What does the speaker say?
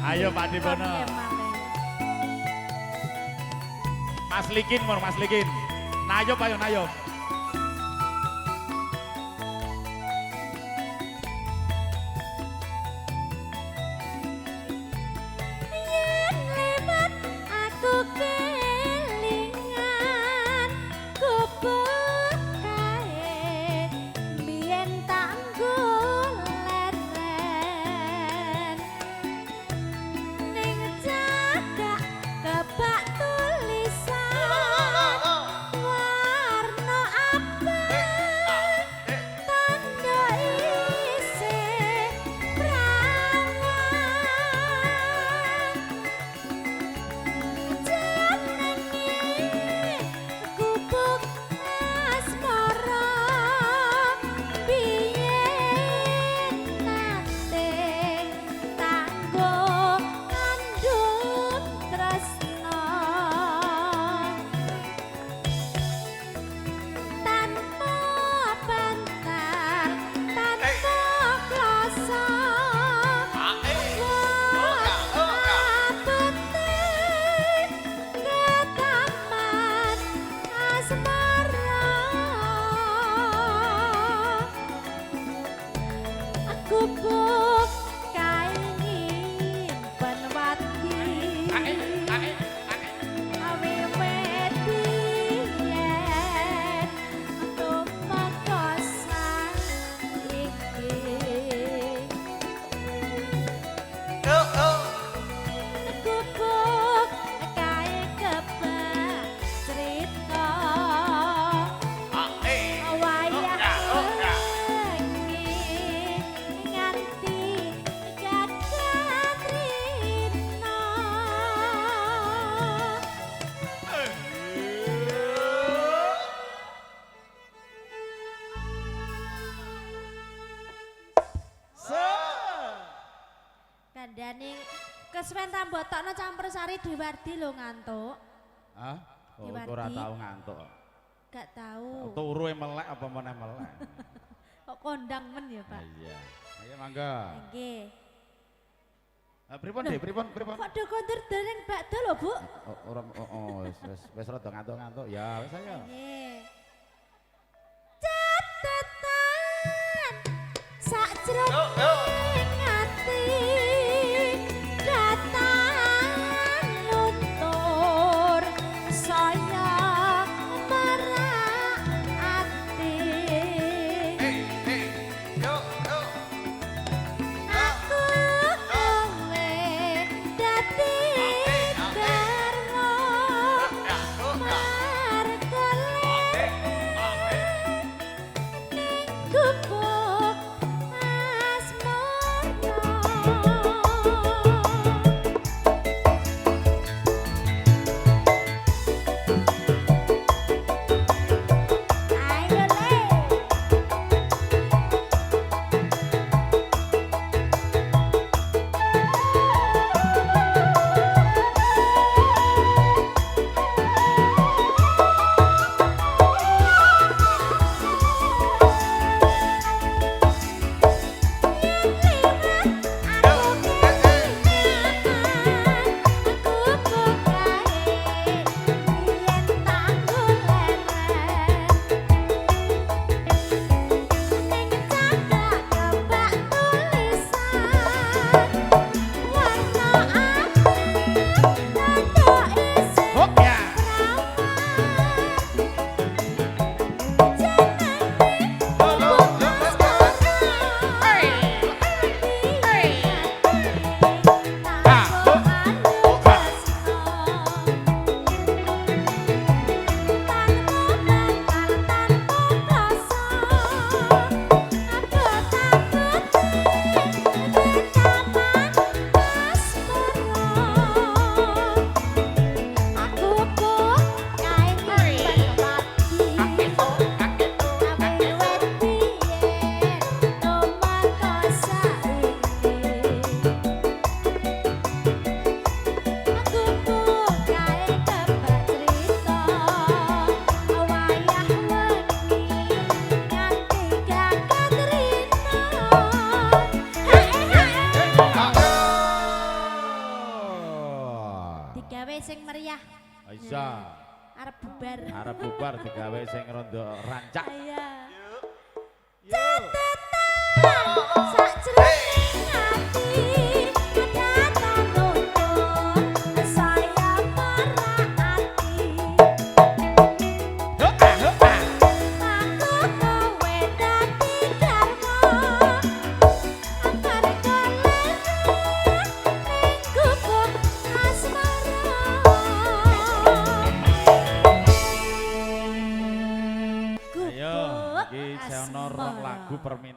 Ayo Pak Dibono. Mas Likin, Mas Likin. Nayop ayo nayop. Kandhane keswen tambotokno campur sari Dewardi lho ngantuk. Hah? Oh, Dewardi. ora tau ngantuk. Gak tahu. Turu melek apa meneh melek. Kok kondang men ya, Pak? Iya. Ayo mangga. Nggih. Pripun Dik? Pripun? Kok do kondur dereng bakdo lho, Bu? Ora wis rada ngantuk-ngantuk. Ya wis ayo. Nggih. Catatan sakjroning ati datang luntur saya merak ati. Aku kowe dadi darmo margolene ning gubuk asmara. Ayo le. Digawe sing meriah. Bisa. Arep bubar. Arep bubar digawe sing rondo rancak. Iya. Catetan sakjroning ati kenatan luntur saya merati. Aku kowe dadi dharma amarga lena ning gubuk asmara. Ayo, iki Gubuk sono rong asmara. lagu permintaan